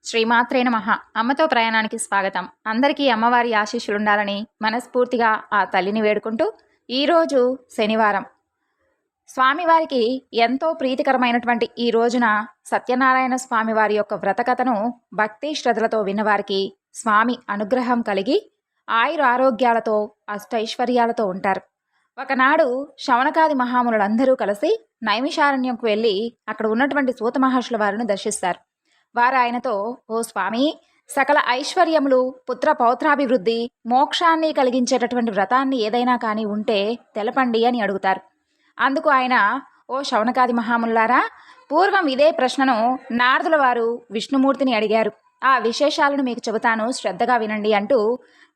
శ్రీమాత్రే నమః. అమ్మతో ప్రయాణానికి స్వాగతం. అందరికీ అమ్మవారి ఆశీస్సులుండాలని మనస్ఫూర్తిగా ఆ తల్లిని వేడుకుంటూ, ఈరోజు శనివారం స్వామివారికి ఎంతో ప్రీతికరమైనటువంటి ఈ రోజున సత్యనారాయణ స్వామివారి యొక్క వ్రతకథను భక్తి శ్రద్ధలతో విన్నవారికి స్వామి అనుగ్రహం కలిగి ఆయురారోగ్యాలతో అష్టైశ్వర్యాలతో ఉంటారు. ఒకనాడు శౌనకాది మహామునులందరూ కలిసి నైమిషారణ్యంకు వెళ్ళి అక్కడ ఉన్నటువంటి సూత మహర్షుల వారిని దర్శిస్తారు. వారు ఆయనతో, ఓ స్వామి, సకల ఐశ్వర్యములు, పుత్ర పౌత్రాభివృద్ధి, మోక్షాన్ని కలిగించేటటువంటి వ్రతాన్ని ఏదైనా కానీ ఉంటే తెలపండి అని అడుగుతారు. అందుకు ఆయన, ఓ శౌనకాది మహామునులారా, పూర్వం ఇదే ప్రశ్నను నారదుల వారు విష్ణుమూర్తిని అడిగారు. ఆ విశేషాలను మీకు చెబుతాను, శ్రద్ధగా వినండి అంటూ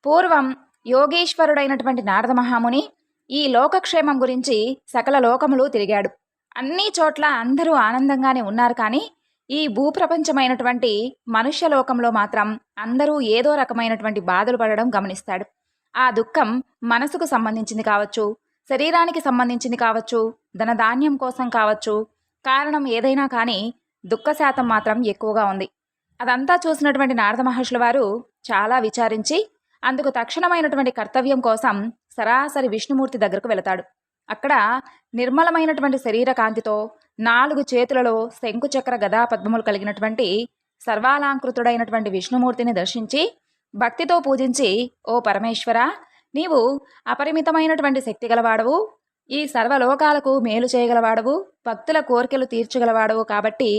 పూర్వం యోగేశ్వరుడైనటువంటి నారద మహాముని ఈ లోకక్షేమం గురించి సకల లోకములు తిరిగాడు. అన్ని చోట్ల అందరూ ఆనందంగానే ఉన్నారు, కానీ ఈ భూప్రపంచమైనటువంటి మనుష్యలోకంలో మాత్రం అందరూ ఏదో రకమైనటువంటి బాధలు పడడం గమనిస్తాడు. ఆ దుఃఖం మనసుకు సంబంధించింది కావచ్చు, శరీరానికి సంబంధించింది కావచ్చు, ధనధాన్యం కోసం కావచ్చు, కారణం ఏదైనా కానీ దుఃఖ శాతం మాత్రం ఎక్కువగా ఉంది. అదంతా చూసినటువంటి నారద మహర్షుల వారు చాలా విచారించి అందుకు తక్షణమైనటువంటి కర్తవ్యం కోసం సరాసరి విష్ణుమూర్తి దగ్గరకు వెళతాడు. అక్కడ నిర్మలమైనటువంటి శరీర కాంతితో 4 చేతులలో శంకుచక్ర గదా పద్మములు కలిగినటువంటి సర్వాలంకృతుడైనటువంటి విష్ణుమూర్తిని దర్శించి భక్తితో పూజించి, ఓ పరమేశ్వర, నీవు అపరిమితమైనటువంటి శక్తి గలవాడవు, ఈ సర్వలోకాలకు మేలు చేయగలవాడవు, భక్తుల కోరికలు తీర్చగలవాడవు, కాబట్టి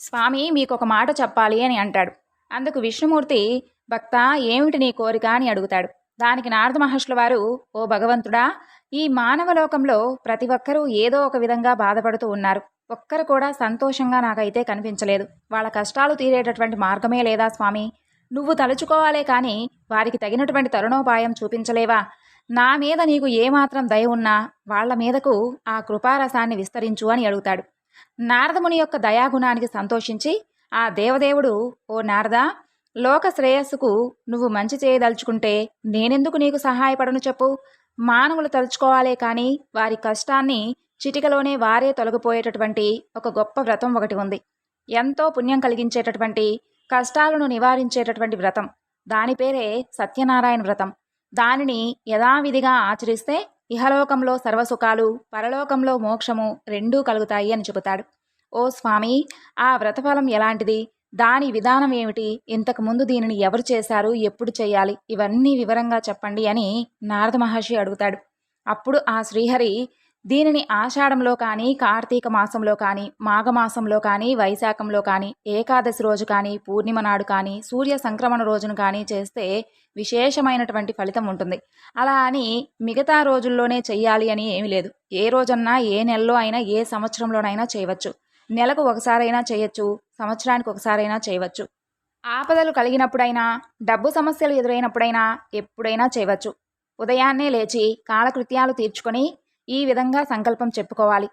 స్వామి మీకొక మాట చెప్పాలి అని అంటాడు. అందుకు విష్ణుమూర్తి, భక్త, ఏమిటి నీ కోరిక అని అడుగుతాడు. దానికి నారద మహర్షుల వారు, ఓ భగవంతుడా, ఈ మానవలోకంలో ప్రతి ఒక్కరూ ఏదో ఒక విధంగా బాధపడుతూ ఉన్నారు. ఒక్కరు కూడా సంతోషంగా నాకైతే కనిపించలేదు. వాళ్ళ కష్టాలు తీరేటటువంటి మార్గమే లేదా స్వామి? నువ్వు తలుచుకోవాలే కానీ వారికి తగినటువంటి తరుణోపాయం చూపించలేవా? నా మీద నీకు ఏమాత్రం దయ ఉన్నా వాళ్ల మీదకు ఆ కృపారసాన్ని విస్తరించు అని అడుగుతాడు. నారదముని యొక్క దయాగుణానికి సంతోషించి ఆ దేవదేవుడు, ఓ నారద, లోక శ్రేయస్సుకు నువ్వు మంచి చేయదలుచుకుంటే నేనెందుకు నీకు సహాయపడను చెప్పు? మానవులు తలుచుకోవాలే కానీ వారి కష్టాన్ని చిటికలోనే వారే తొలగిపోయేటటువంటి ఒక గొప్ప వ్రతం ఒకటి ఉంది. ఎంతో పుణ్యం కలిగించేటటువంటి, కష్టాలను నివారించేటటువంటి వ్రతం. దాని పేరే సత్యనారాయణ వ్రతం. దానిని యథావిధిగా ఆచరిస్తే ఇహలోకంలో సర్వసుఖాలు, పరలోకంలో మోక్షము రెండూ కలుగుతాయి అని చెబుతాడు. ఓ స్వామి, ఆ వ్రతఫలం ఎలాంటిది? దాని విధానం ఏమిటి? ఇంతకుముందు దీనిని ఎవరు చేశారు? ఎప్పుడు చేయాలి? ఇవన్నీ వివరంగా చెప్పండి అని నారద మహర్షి అడుగుతాడు. అప్పుడు ఆ శ్రీహరి, దీనిని ఆషాఢంలో కానీ, కార్తీక మాసంలో కానీ, మాఘమాసంలో కానీ, వైశాఖంలో కానీ, ఏకాదశి రోజు కానీ, పూర్ణిమ నాడు కానీ, సూర్య సంక్రమణ రోజును కానీ చేస్తే విశేషమైనటువంటి ఫలితం ఉంటుంది. అలా అని మిగతా రోజుల్లోనే చెయ్యాలి అని ఏమీ లేదు. ఏ రోజన్నా, ఏ నెలలో అయినా, ఏ సంవత్సరంలోనైనా చేయవచ్చు. నెలకు ఒకసారైనా చేయొచ్చు, సంవత్సరానికి ఒకసారైనా చేయవచ్చు. ఆపదలు కలిగినప్పుడైనా, డబ్బు సమస్యలు ఎదురైనప్పుడైనా, ఎప్పుడైనా చేయవచ్చు. ఉదయాన్నే లేచి కాలకృత్యాలు తీర్చుకొని ఈ విధంగా సంకల్పం చెప్పుకోవాలి.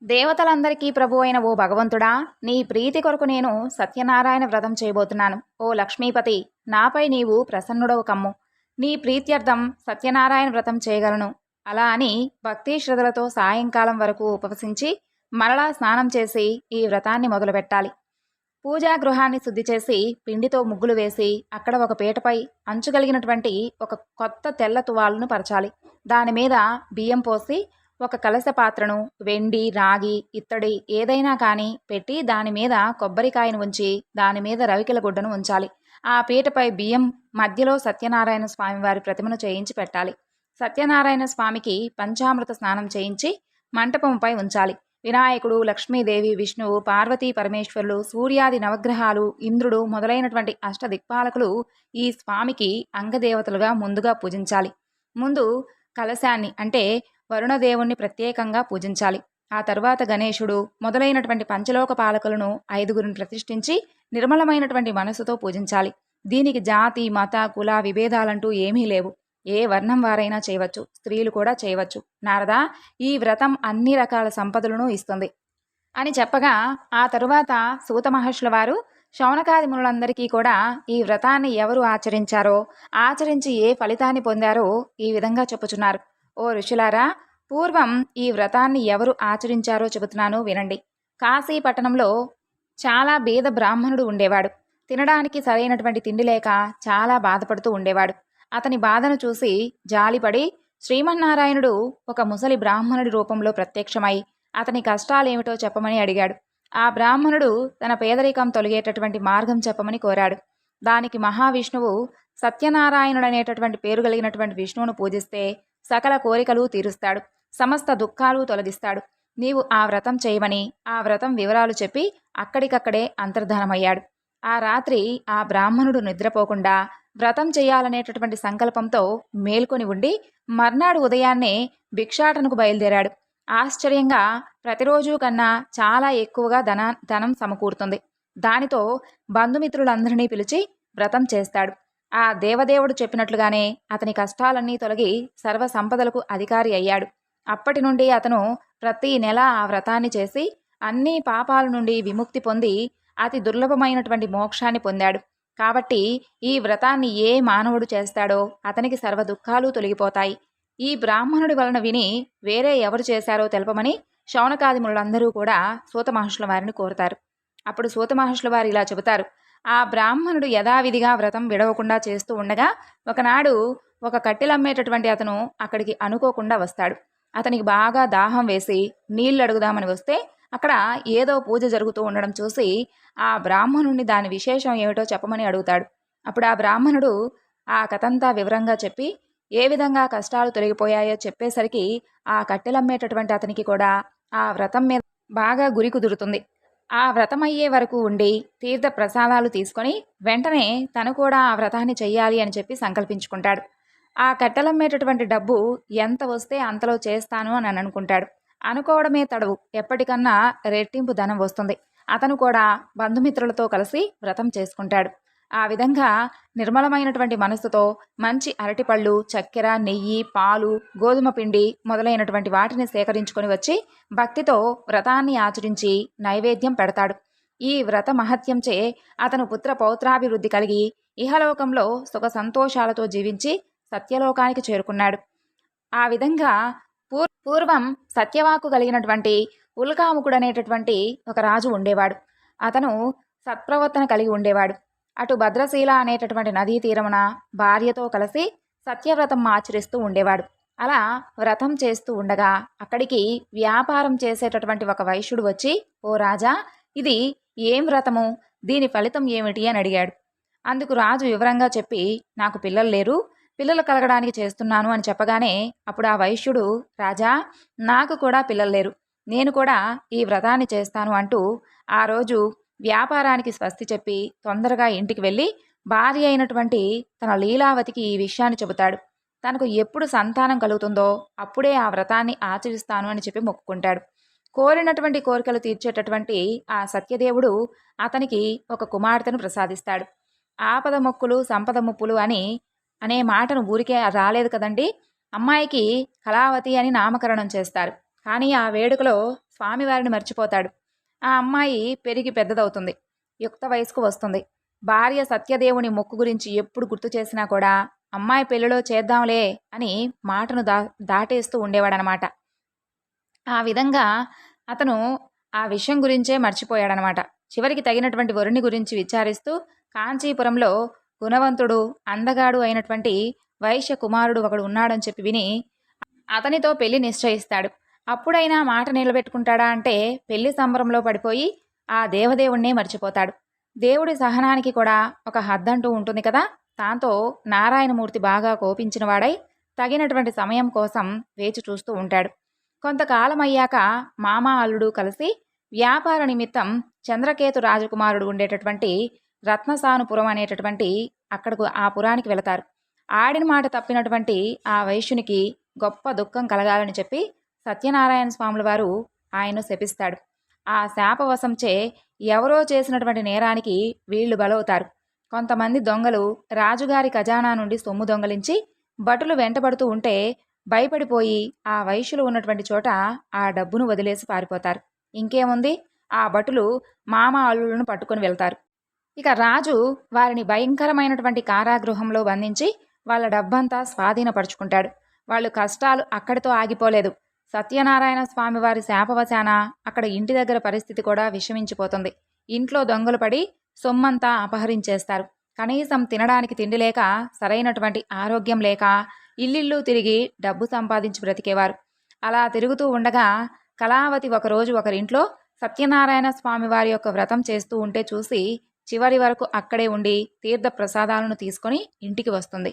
దేవతలందరికీ ప్రభు అయిన ఓ భగవంతుడా, నీ ప్రీతి కొరకు నేను సత్యనారాయణ వ్రతం చేయబోతున్నాను. ఓ లక్ష్మీపతి, నాపై నీవు ప్రసన్నుడవు కమ్ము. నీ ప్రీత్యర్థం సత్యనారాయణ వ్రతం చేయగలను. అలా అని భక్తి శ్రద్ధలతో సాయంకాలం వరకు ఉపవసించి మరలా స్నానం చేసి ఈ వ్రతాన్ని మొదలుపెట్టాలి. పూజా గృహాన్ని శుద్ధి చేసి పిండితో ముగ్గులు వేసి అక్కడ ఒక పీటపై అంచుగలిగినటువంటి ఒక కొత్త తెల్ల తువాలును పరచాలి. దాని మీద బియ్యం పోసి ఒక కలశ పాత్రను వెండి, రాగి, ఇత్తడి ఏదైనా కానీ పెట్టి దాని మీద కొబ్బరికాయను ఉంచి దాని మీద రవికెల గుడ్డను ఉంచాలి. ఆ పీటపై బియ్యం మధ్యలో సత్యనారాయణ స్వామి వారి ప్రతిమను చేయించి పెట్టాలి. సత్యనారాయణ స్వామికి పంచామృత స్నానం చేయించి మంటపంపై ఉంచాలి. వినాయకుడు, లక్ష్మీదేవి, విష్ణువు, పార్వతీ పరమేశ్వరులు, సూర్యాది నవగ్రహాలు, ఇంద్రుడు మొదలైనటువంటి అష్టదిక్పాలకులు ఈ స్వామికి అంగదేవతలుగా ముందుగా పూజించాలి. ముందు కలశాన్ని అంటే వరుణదేవుణ్ణి ప్రత్యేకంగా పూజించాలి. ఆ తరువాత గణేశుడు మొదలైనటువంటి పంచలోక పాలకులను 5గురిని ప్రతిష్ఠించి నిర్మలమైనటువంటి మనసుతో పూజించాలి. దీనికి జాతి, మత, కుల విభేదాలంటూ ఏమీ లేవు. ఏ వర్ణం వారైనా చేయవచ్చు, స్త్రీలు కూడా చేయవచ్చు. నారదా, ఈ వ్రతం అన్ని రకాల సంపదలను ఇస్తుంది అని చెప్పగా ఆ తరువాత సూత మహర్షుల వారు శౌనకాది మునులందరికీ కూడా ఈ వ్రతాన్ని ఎవరు ఆచరించారో, ఆచరించి ఏ ఫలితాన్ని పొందారో ఈ విధంగా చెప్పుచున్నారు. ఓ ఋషులారా, పూర్వం ఈ వ్రతాన్ని ఎవరు ఆచరించారో చెబుతున్నాను వినండి. కాశీ పట్టణంలో చాలా బీద బ్రాహ్మణుడు ఉండేవాడు. తినడానికి సరైనటువంటి తిండి లేక చాలా బాధపడుతూ ఉండేవాడు. అతని బాధను చూసి జాలిపడి శ్రీమన్నారాయణుడు ఒక ముసలి బ్రాహ్మణుడి రూపంలో ప్రత్యక్షమై అతని కష్టాలేమిటో చెప్పమని అడిగాడు. ఆ బ్రాహ్మణుడు తన పేదరికం తొలగేటటువంటి మార్గం చెప్పమని కోరాడు. దానికి మహావిష్ణువు సత్యనారాయణుడనేటటువంటి పేరు కలిగినటువంటి విష్ణువును పూజిస్తే సకల కోరికలు తీరుస్తాడు, సమస్త దుఃఖాలు తొలగిస్తాడు. నీవు ఆ వ్రతం చేయమని ఆ వ్రతం వివరాలు చెప్పి అక్కడికక్కడే అంతర్ధానమయ్యాడు. ఆ రాత్రి ఆ బ్రాహ్మణుడు నిద్రపోకుండా వ్రతం చేయాలనేటటువంటి సంకల్పంతో మేల్కొని ఉండి మర్నాడు ఉదయాన్నే భిక్షాటనకు బయలుదేరాడు. ఆశ్చర్యంగా ప్రతిరోజు కన్నా చాలా ఎక్కువగా ధనం సమకూరుతుంది. దానితో బంధుమిత్రులందరినీ పిలిచి వ్రతం చేస్తాడు. ఆ దేవదేవుడు చెప్పినట్లుగానే అతని కష్టాలన్నీ తొలగి సర్వ సంపదలకు అధికారి అయ్యాడు. అప్పటి నుండి అతను ప్రతి నెల ఆ వ్రతాన్ని చేసి అన్ని పాపాల నుండి విముక్తి పొంది అతి దుర్లభమైనటువంటి మోక్షాన్ని పొందాడు. కాబట్టి ఈ వ్రతాన్ని ఏ మానవుడు చేస్తాడో అతనికి సర్వ దుఃఖాలు తొలగిపోతాయి. ఈ బ్రాహ్మణుడి వలన విని వేరే ఎవరు చేశారో తెలపమని శౌనకాదిములందరూ కూడా సూత మహర్షుల వారిని కోరుతారు. అప్పుడు సూత మహర్షుల వారు ఇలా చెబుతారు. ఆ బ్రాహ్మణుడు యథావిధిగా వ్రతం విడవకుండా చేస్తూ ఉండగా ఒకనాడు ఒక కట్టెలమ్మేటటువంటి అతను అక్కడికి అనుకోకుండా వస్తాడు. అతనికి బాగా దాహం వేసి నీళ్లు అడుగుదామని వస్తే అక్కడ ఏదో పూజ జరుగుతూ ఉండడం చూసి ఆ బ్రాహ్మణుడిని దాని విశేషం ఏమిటో చెప్పమని అడుగుతాడు. అప్పుడు ఆ బ్రాహ్మణుడు ఆ కథంతా వివరంగా చెప్పి ఏ విధంగా కష్టాలు తొలగిపోయాయో చెప్పేసరికి ఆ కట్టెలమ్మేటటువంటి అతనికి కూడా ఆ వ్రతం మీద బాగా గురి కుదురుతుంది. ఆ వ్రతం అయ్యే వరకు ఉండి తీర్థ ప్రసాదాలు తీసుకొని వెంటనే తను కూడా ఆ వ్రతాన్ని చెయ్యాలి అని చెప్పి సంకల్పించుకుంటాడు. ఆ కట్టెలమ్మేటటువంటి డబ్బు ఎంత వస్తే అంతలో చేస్తాను అని అనుకుంటాడు. అనుకోవడమే తడవు, ఎప్పటికన్నా రెట్టింపు ధనం వస్తుంది. అతను కూడా బంధుమిత్రులతో కలిసి వ్రతం చేసుకుంటాడు. ఆ విధంగా నిర్మలమైనటువంటి మనస్సుతో మంచి అరటిపళ్ళు, చక్కెర, నెయ్యి, పాలు, గోధుమ పిండి మొదలైనటువంటి వాటిని సేకరించుకొని వచ్చి భక్తితో వ్రతాన్ని ఆచరించి నైవేద్యం పెడతాడు. ఈ వ్రత మహత్యంచే అతను పుత్ర పౌత్రాభివృద్ధి కలిగి ఇహలోకంలో సుఖ సంతోషాలతో జీవించి సత్యలోకానికి చేరుకున్నాడు. ఆ విధంగా పూర్వం సత్యవాకు కలిగినటువంటి ఉల్కాముకుడనేటటువంటి ఒక రాజు ఉండేవాడు. అతను సత్ప్రవర్తన కలిగి ఉండేవాడు. అటు భద్రశీల అనేటటువంటి నదీ తీరమున భార్యతో కలిసి సత్యవ్రతం ఆచరిస్తూ ఉండేవాడు. అలా వ్రతం చేస్తూ ఉండగా అక్కడికి వ్యాపారం చేసేటటువంటి ఒక వైశ్యుడు వచ్చి, ఓ రాజా, ఇది ఏం వ్రతము, దీని ఫలితం ఏమిటి అని అడిగాడు. అందుకు రాజు వివరంగా చెప్పి, నాకు పిల్లలు లేరు, పిల్లలు కలగడానికి చేస్తున్నాను అని చెప్పగానే అప్పుడు ఆ వైశ్యుడు, రాజా, నాకు కూడా పిల్లలు లేరు, నేను కూడా ఈ వ్రతాన్ని చేస్తాను అంటూ ఆ రోజు వ్యాపారానికి స్వస్తి చెప్పి తొందరగా ఇంటికి వెళ్ళి భార్య అయినటువంటి తన లీలావతికి ఈ విషయాన్ని చెబుతాడు. తనకు ఎప్పుడు సంతానం కలుగుతుందో అప్పుడే ఆ వ్రతాన్ని ఆచరిస్తాను అని చెప్పి మొక్కుకుంటాడు. కోరినటువంటి కోరికలు తీర్చేటటువంటి ఆ సత్యదేవుడు అతనికి ఒక కుమార్తెను ప్రసాదిస్తాడు. ఆపద మొక్కులు సంపద ముప్పులు అనే మాటను ఊరికే రాలేదు కదండి. అమ్మాయికి కళావతి అని నామకరణం చేస్తారు. కానీ ఆ వేడుకలో స్వామివారిని మర్చిపోతాడు. ఆ అమ్మాయి పెరిగి పెద్దదవుతుంది, యుక్త వయసుకు వస్తుంది. భార్య సత్యదేవుని మొక్కు గురించి ఎప్పుడు గుర్తు చేసినా కూడా అమ్మాయి పెళ్లిలో చేద్దాంలే అని మాటను దాటేస్తూ ఉండేవాడనమాట. ఆ విధంగా అతను ఆ విషయం గురించే మర్చిపోయాడనమాట. చివరికి తగినటువంటి వరుణి గురించి విచారిస్తూ కాంచీపురంలో గుణవంతుడు, అందగాడు అయినటువంటి వైశ్య కుమారుడు ఒకడు ఉన్నాడని చెప్పి విని అతనితో పెళ్లి నిశ్చయిస్తాడు. అప్పుడైనా మాట నిలబెట్టుకుంటాడా అంటే పెళ్లి సంబరంలో పడిపోయి ఆ దేవదేవుణ్ణే మర్చిపోతాడు. దేవుడి సహనానికి కూడా ఒక హద్దంటూ ఉంటుంది కదా. దాంతో నారాయణమూర్తి బాగా కోపించిన వాడై తగినటువంటి సమయం కోసం వేచి చూస్తూ ఉంటాడు. కొంతకాలం అయ్యాక మామ అల్లుడు కలిసి వ్యాపార నిమిత్తం చంద్రకేతు రాజకుమారుడు ఉండేటటువంటి రత్నసానుపురం అనేటటువంటి అక్కడకు ఆ పురానికి వెళతారు. ఆడిన మాట తప్పినటువంటి ఆ వైశ్యునికి గొప్ప దుఃఖం కలగాలని చెప్పి సత్యనారాయణ స్వాముల వారు ఆయన్ను శపిస్తాడు. ఆ శాపవశంచే ఎవరో చేసినటువంటి నేరానికి వీళ్లు బలవుతారు. కొంతమంది దొంగలు రాజుగారి ఖజానా నుండి సొమ్ము దొంగలించి భటులు వెంటబడుతూ ఉంటే భయపడిపోయి ఆ వైశ్యులు ఉన్నటువంటి చోట ఆ డబ్బును వదిలేసి పారిపోతారు. ఇంకేముంది, ఆ భటులు మామ అల్లులను పట్టుకొని వెళ్తారు. ఇక రాజు వారిని భయంకరమైనటువంటి కారాగృహంలో బంధించి వాళ్ళ డబ్బంతా స్వాధీనపరుచుకుంటాడు. వాళ్ళు కష్టాలు అక్కడితో ఆగిపోలేదు. సత్యనారాయణ స్వామి వారి శాపవశాన అక్కడ ఇంటి దగ్గర పరిస్థితి కూడా విషమించిపోతుంది. ఇంట్లో దొంగలు పడి సొమ్మంతా అపహరించేస్తారు. కనీసం తినడానికి తిండి లేక, సరైనటువంటి ఆరోగ్యం లేక ఇల్లిల్లు తిరిగి డబ్బు సంపాదించి బ్రతికేవారు. అలా తిరుగుతూ ఉండగా కళావతి ఒకరోజు ఒకరింట్లో సత్యనారాయణ స్వామి వారి యొక్క వ్రతం చేస్తూ ఉంటే చూసి చివరి వరకు అక్కడే ఉండి తీర్థ ప్రసాదాలను తీసుకొని ఇంటికి వస్తుంది.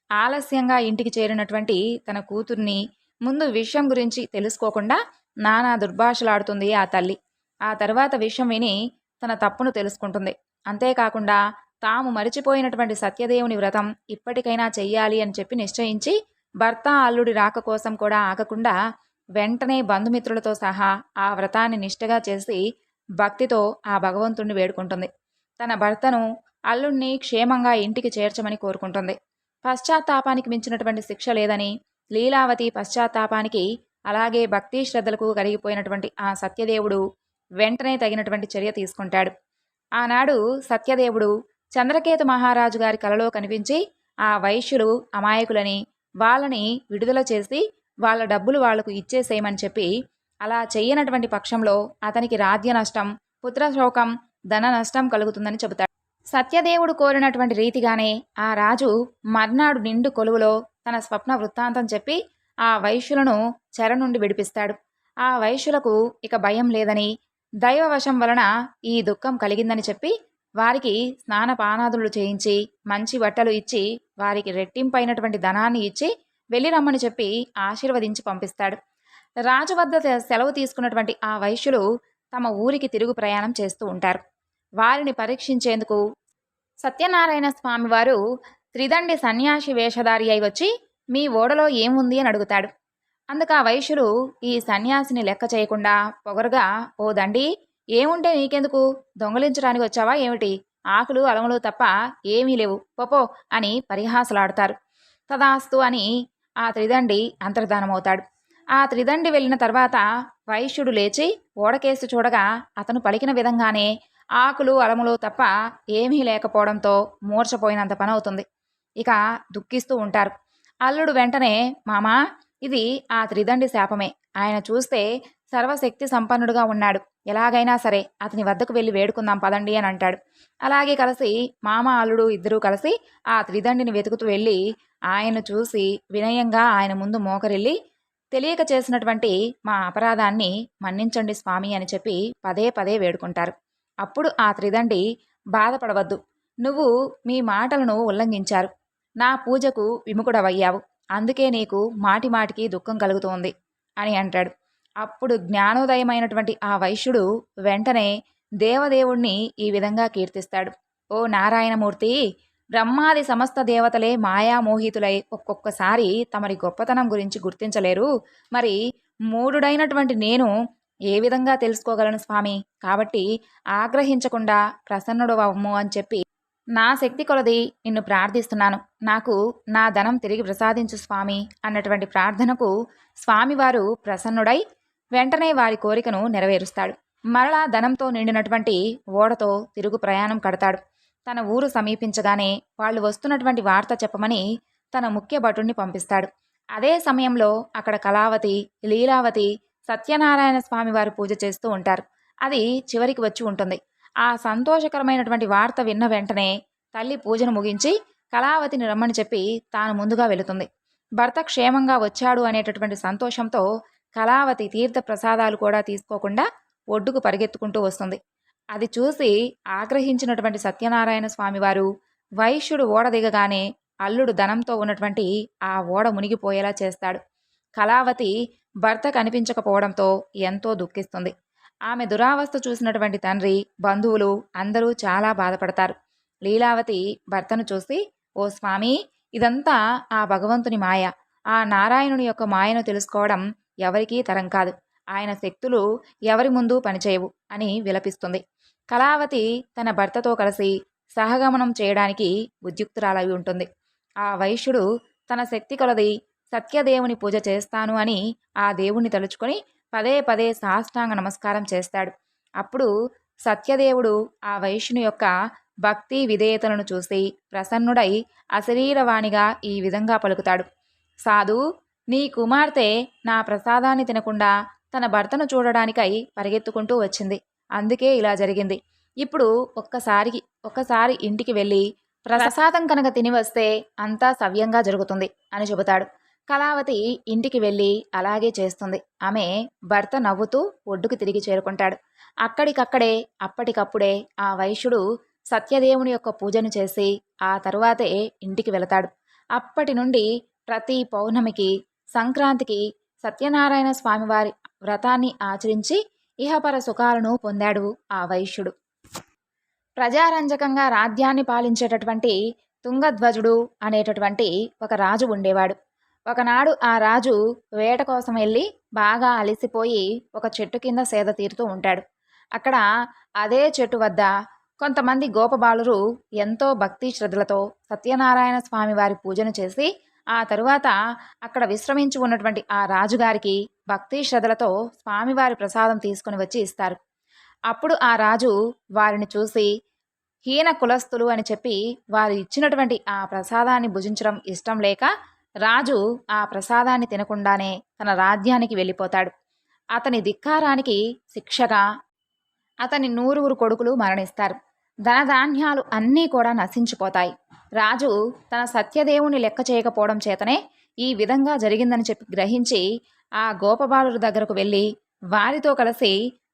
ఆలస్యంగా ఇంటికి చేరినటువంటి తన కూతుర్ని ముందు విషయం గురించి తెలుసుకోకుండా నానా దుర్భాషలాడుతుంది ఆ తల్లి. ఆ తర్వాత విషయం విని తన తప్పును తెలుసుకుంటుంది. అంతేకాకుండా తాము మరిచిపోయినటువంటి సత్యదేవుని వ్రతం ఇప్పటికైనా చెయ్యాలి అని చెప్పి నిశ్చయించి భర్త అల్లుడి రాక కోసం కూడా ఆగకుండా వెంటనే బంధుమిత్రులతో సహా ఆ వ్రతాన్ని నిష్ఠగా చేసి భక్తితో ఆ భగవంతుణ్ణి వేడుకుంటుంది. తన భర్తను అల్లుణ్ణి క్షేమంగా ఇంటికి చేర్చమని కోరుకుంటుంది. పశ్చాత్తాపానికి మించినటువంటి శిక్ష లేదని, లీలావతి పశ్చాత్తాపానికి అలాగే భక్తి శ్రద్ధలకు కరిగిపోయినటువంటి ఆ సత్యదేవుడు వెంటనే తగినటువంటి చర్య తీసుకుంటాడు. ఆనాడు సత్యదేవుడు చంద్రకేతు మహారాజు గారి కలలో కనిపించి ఆ వైశ్యులు అమాయకులని, వాళ్ళని విడుదల చేసి వాళ్ళ డబ్బులు వాళ్లకు ఇచ్చేసేయమని చెప్పి, అలా చెయ్యనటువంటి పక్షంలో అతనికి రాజ్య నష్టం, పుత్రశోకం, ధన నష్టం కలుగుతుందని చెబుతాడు. సత్యదేవుడు కోరినటువంటి రీతిగానే ఆ రాజు మర్నాడు నిండు కొలువులో తన స్వప్న వృత్తాంతం చెప్పి ఆ వైశ్యులను చెర నుండి విడిపిస్తాడు. ఆ వైశ్యులకు ఇక భయం లేదని, దైవవశం వలన ఈ దుఃఖం కలిగిందని చెప్పి వారికి స్నానపానాదులు చేయించి మంచి బట్టలు ఇచ్చి వారికి రెట్టింపైనటువంటి ధనాన్ని ఇచ్చి వెళ్ళి రమ్మని చెప్పి ఆశీర్వదించి పంపిస్తాడు. రాజు వద్ద సెలవు తీసుకున్నటువంటి ఆ వైశ్యులు తమ ఊరికి తిరుగు ప్రయాణం చేస్తూ ఉంటారు. వారిని పరీక్షించేందుకు సత్యనారాయణ స్వామి వారు త్రిదండి సన్యాసి వేషధారి అయి వచ్చి మీ ఓడలో ఏముంది అని అడుగుతాడు. అందుకు ఆ వైశ్యులు ఈ సన్యాసిని లెక్క చేయకుండా పొగరుగా, ఓ దండి, ఏముంటే నీకెందుకు, దొంగలించడానికి వచ్చావా ఏమిటి, ఆకులు అలములు తప్ప ఏమీ లేవు, పోపో అని పరిహాసలాడతారు. తదాస్తు అని ఆ త్రిదండి అంతర్ధానమవుతాడు. ఆ త్రిదండి వెళ్ళిన తర్వాత వైశ్యుడు లేచి ఓడకేసి చూడగా అతను పలికిన విధంగానే ఆకులు అలములు తప్ప ఏమీ లేకపోవడంతో మూర్చపోయినంత పని అవుతుంది. ఇక దుఃఖిస్తూ ఉంటారు. అల్లుడు వెంటనే, మామా, ఇది ఆ త్రిదండి శాపమే. ఆయన చూస్తే సర్వశక్తి సంపన్నుడుగా ఉన్నాడు. ఎలాగైనా సరే అతని వద్దకు వెళ్ళి వేడుకుందాం పదండి అని అంటాడు. అలాగే కలిసి మామ అల్లుడు ఇద్దరూ కలిసి ఆ త్రిదండిని వెతుకుతూ వెళ్ళి ఆయన్ను చూసి వినయంగా ఆయన ముందు మోకరిల్లి, తెలియక చేసినటువంటి మా అపరాధాన్ని మన్నించండి స్వామి అని చెప్పి పదే పదే వేడుకుంటారు. అప్పుడు ఆ త్రిదండి, బాధపడవద్దు, నువ్వు మీ మాటలను ఉల్లంఘించారు, నా పూజకు విముఖుడవయ్యావు, అందుకే నీకు మాటి మాటికి దుఃఖం కలుగుతోంది అని అంటాడు. అప్పుడు జ్ఞానోదయమైనటువంటి ఆ వైశ్యుడు వెంటనే దేవదేవుణ్ణి ఈ విధంగా కీర్తిస్తాడు. ఓ నారాయణమూర్తి, బ్రహ్మాది సమస్త దేవతలే మాయామోహితులై ఒక్కొక్కసారి తమరి గొప్పతనం గురించి గుర్తించలేరు. మరి మూఢుడైనటువంటి నేను ఏ విధంగా తెలుసుకోగలను స్వామి? కాబట్టి ఆగ్రహించకుండా ప్రసన్నుడవమ్ము అని చెప్పి నా శక్తి కొలది నిన్ను ప్రార్థిస్తున్నాను, నాకు నా ధనం తిరిగి ప్రసాదించు స్వామి అన్నటువంటి ప్రార్థనకు స్వామివారు ప్రసన్నుడై వెంటనే వారి కోరికను నెరవేరుస్తాడు. మరలా ధనంతో నిండినటువంటి ఓడతో తిరుగు ప్రయాణం కడతాడు. తన ఊరు సమీపించగానే వాళ్ళు వస్తున్నటువంటి వార్త చెప్పమని తన ముఖ్య భటుణ్ణి పంపిస్తాడు. అదే సమయంలో అక్కడ కళావతి, లీలావతి సత్యనారాయణ స్వామి వారు పూజ చేస్తూ ఉంటారు. అది చివరికి వచ్చి ఉంటుంది. ఆ సంతోషకరమైనటువంటి వార్త విన్న వెంటనే తల్లి పూజను ముగించి కళావతిని రమ్మని చెప్పి తాను ముందుగా వెళుతుంది. భర్త క్షేమంగా వచ్చాడు అనేటటువంటి సంతోషంతో కళావతి తీర్థ ప్రసాదాలు కూడా తీసుకోకుండా ఒడ్డుకు పరిగెత్తుకుంటూ వస్తుంది. అది చూసి ఆగ్రహించినటువంటి సత్యనారాయణ స్వామివారు వైశ్యుడు ఓడ దిగగానే అల్లుడు ధనంతో ఉన్నటువంటి ఆ ఓడ మునిగిపోయేలా చేస్తాడు. కళావతి భర్త కనిపించకపోవడంతో ఎంతో దుఃఖిస్తుంది. ఆమె దురావస్థ చూసినటువంటి తండ్రి, బంధువులు అందరూ చాలా బాధపడతారు. లీలావతి భర్తను చూసి, ఓ స్వామి, ఇదంతా ఆ భగవంతుని మాయ, ఆ నారాయణుని యొక్క మాయను తెలుసుకోవడం ఎవరికీ తరం కాదు, ఆయన శక్తులు ఎవరి ముందు పనిచేయవు అని విలపిస్తుంది. కళావతి తన భర్తతో కలిసి సహగమనం చేయడానికి ఉద్యుక్తురాలై ఉంటుంది. ఆ వైశ్యుడు తన శక్తి కొలది సత్యదేవుని పూజ చేస్తాను అని ఆ దేవుణ్ణి తలుచుకొని పదే పదే సాష్టాంగ నమస్కారం చేస్తాడు. అప్పుడు సత్యదేవుడు ఆ వైశ్యుని యొక్క భక్తి విధేయతలను చూసి ప్రసన్నుడై అశరీరవాణిగా ఈ విధంగా పలుకుతాడు. సాధు, నీ కుమార్తె నా ప్రసాదాన్ని తినకుండా తన భర్తను చూడడానికై పరిగెత్తుకుంటూ వచ్చింది, అందుకే ఇలా జరిగింది. ఇప్పుడు ఒక్కసారి ఇంటికి వెళ్ళి ప్రసాదం కనుక తిని వస్తే అంతా సవ్యంగా జరుగుతుంది అని చెబుతాడు. కళావతి ఇంటికి వెళ్ళి అలాగే చేస్తుంది. ఆమె భర్త నవ్వుతూ ఒడ్డుకు తిరిగి చేరుకుంటాడు. అక్కడికక్కడే అప్పటికప్పుడే ఆ వైశ్యుడు సత్యదేవుని యొక్క పూజను చేసి ఆ తరువాతే ఇంటికి వెళతాడు. అప్పటి నుండి ప్రతి పౌర్ణమికి, సంక్రాంతికి సత్యనారాయణ స్వామివారి వ్రతాన్ని ఆచరించి ఇహపర సుఖాలను పొందాడు ఆ వైశ్యుడు. ప్రజారంజకంగా రాజ్యాన్ని పాలించేటటువంటి తుంగధ్వజుడు అనేటటువంటి ఒక రాజు ఉండేవాడు. ఒకనాడు ఆ రాజు వేట కోసం వెళ్ళి బాగా అలసిపోయి ఒక చెట్టు కింద సేద తీరుతూ ఉంటాడు. అక్కడ అదే చెట్టు వద్ద కొంతమంది గోపబాలురు ఎంతో భక్తి శ్రద్ధలతో సత్యనారాయణ స్వామి వారి పూజను చేసి ఆ తరువాత అక్కడ విశ్రమించి ఉన్నటువంటి ఆ రాజుగారికి భక్తి శ్రద్ధలతో స్వామివారి ప్రసాదం తీసుకుని వచ్చి ఇస్తారు. అప్పుడు ఆ రాజు వారిని చూసి హీన కులస్తులు అని చెప్పి వారు ఇచ్చినటువంటి ఆ ప్రసాదాన్ని భుజించడం ఇష్టం లేక రాజు ఆ ప్రసాదాన్ని తినకుండానే తన రాజ్యానికి వెళ్ళిపోతాడు. అతని ధిక్కారానికి శిక్షగా అతని 100 కొడుకులు మరణిస్తారు. ధనధాన్యాలు అన్నీ కూడా నశించిపోతాయి. రాజు తన సత్యదేవుని లెక్క చేయకపోవడం చేతనే ఈ విధంగా జరిగిందని చెప్పి గ్రహించి ఆ గోపబాలుల దగ్గరకు వెళ్ళి వారితో కలిసి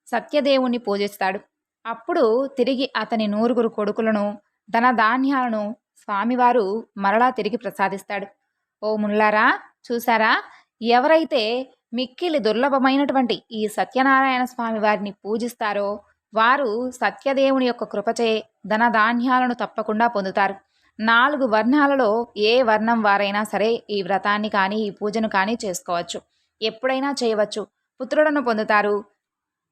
సత్యదేవుణ్ణి పూజిస్తాడు. అప్పుడు తిరిగి అతని 100 కొడుకులను, ధనధాన్యాలను స్వామివారు మరలా తిరిగి ప్రసాదిస్తాడు. ఓ ముల్లారా, చూసారా, ఎవరైతే మిక్కిలి దుర్లభమైనటువంటి ఈ సత్యనారాయణ స్వామి వారిని పూజిస్తారో వారు సత్యదేవుని యొక్క కృపచే ధనధాన్యాలను తప్పకుండా పొందుతారు. 4 వర్ణాలలో ఏ వర్ణం వారైనా సరే ఈ వ్రతాన్ని కానీ ఈ పూజను కానీ చేసుకోవచ్చు. ఎప్పుడైనా చేయవచ్చు. పుత్రులను పొందుతారు,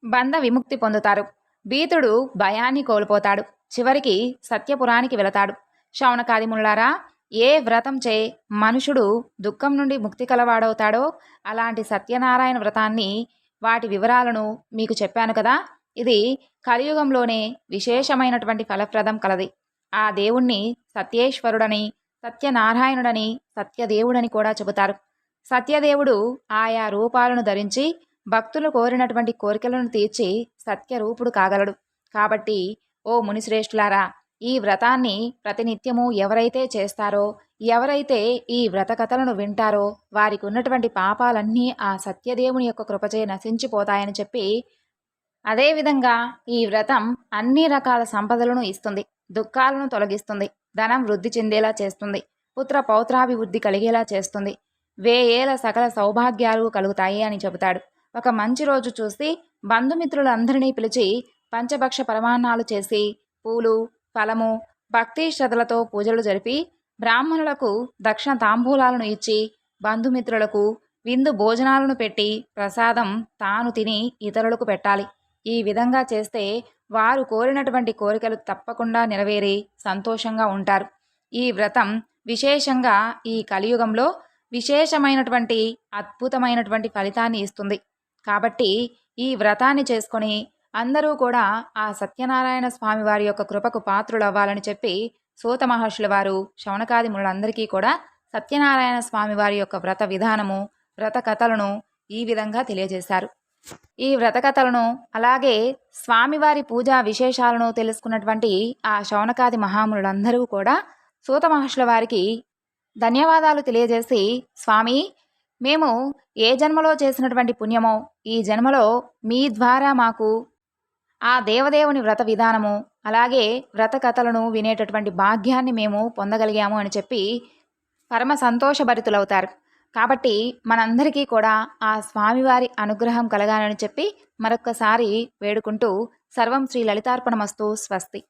బంధ విముక్తి పొందుతారు. భీతుడు భయాన్ని కోల్పోతాడు. చివరికి సత్యపురానికి వెళతాడు. శౌనకాది ముల్లారా, ఏ వ్రతం చే మనుషుడు దుఃఖం నుండి ముక్తి కలవాడవుతాడో అలాంటి సత్యనారాయణ వ్రతాన్ని, వాటి వివరాలను మీకు చెప్పాను కదా. ఇది కలియుగంలోనే విశేషమైనటువంటి ఫలప్రదం కలది. ఆ దేవుణ్ణి సత్యేశ్వరుడని, సత్యనారాయణుడని, సత్యదేవుడని కూడా చెబుతారు. సత్యదేవుడు ఆయా రూపాలను ధరించి భక్తులు కోరినటువంటి కోరికలను తీర్చి సత్యరూపుడు కాగలడు. కాబట్టి ఓ మునిశ్రేష్ఠులారా, ఈ వ్రతాన్ని ప్రతినిత్యము ఎవరైతే చేస్తారో, ఎవరైతే ఈ వ్రత కథలను వింటారో వారికి ఉన్నటువంటి పాపాలన్నీ ఆ సత్యదేవుని యొక్క కృపచే నశించిపోతాయని చెప్పి, అదేవిధంగా ఈ వ్రతం అన్ని రకాల సంపదలను ఇస్తుంది, దుఃఖాలను తొలగిస్తుంది, ధనం వృద్ధి చెందేలా చేస్తుంది, పుత్ర పౌత్రాభివృద్ధి కలిగేలా చేస్తుంది, వేయేల సకల సౌభాగ్యాలు కలుగుతాయి అని చెబుతాడు. ఒక మంచి రోజు చూసి బంధుమిత్రులందరినీ పిలిచి పంచభక్ష పరమాన్నాలు చేసి పూలు, ఫలము, భక్తి శ్రద్ధలతో పూజలు జరిపి బ్రాహ్మణులకు దక్షిణ తాంబూలాలను ఇచ్చి బంధుమిత్రులకు విందు భోజనాలను పెట్టి ప్రసాదం తాను తిని ఇతరులకు పెట్టాలి. ఈ విధంగా చేస్తే వారు కోరినటువంటి కోరికలు తప్పకుండా నెరవేరి సంతోషంగా ఉంటారు. ఈ వ్రతం విశేషంగా ఈ కలియుగంలో విశేషమైనటువంటి అద్భుతమైనటువంటి ఫలితాన్ని ఇస్తుంది. కాబట్టి ఈ వ్రతాన్ని చేసుకొని అందరూ కూడా ఆ సత్యనారాయణ స్వామి వారి యొక్క కృపకు పాత్రులవ్వాలని చెప్పి సూత మహర్షుల వారు శౌనకాది మునులందరికీ కూడా సత్యనారాయణ స్వామి వారి యొక్క వ్రత విధానము, వ్రత కథలను ఈ విధంగా తెలియజేశారు. ఈ వ్రత కథలను అలాగే స్వామివారి పూజా విశేషాలను తెలుసుకున్నటువంటి ఆ శౌనకాది మహామునులందరూ కూడా సూత మహర్షుల వారికి ధన్యవాదాలు తెలియజేసి, స్వామి, మేము ఏ జన్మలో చేసినటువంటి పుణ్యమో ఈ జన్మలో మీ ద్వారా మాకు ఆ దేవదేవుని వ్రత విధానము అలాగే వ్రత కథలను వినేటటువంటి భాగ్యాన్ని మేము పొందగలిగాము అని చెప్పి పరమ సంతోషభరితులవుతారు. కాబట్టి మనందరికీ కూడా ఆ స్వామివారి అనుగ్రహం కలగాలని చెప్పి మరొక్కసారి వేడుకుంటూ సర్వం శ్రీ లలితార్పణమస్తు. స్వస్తి.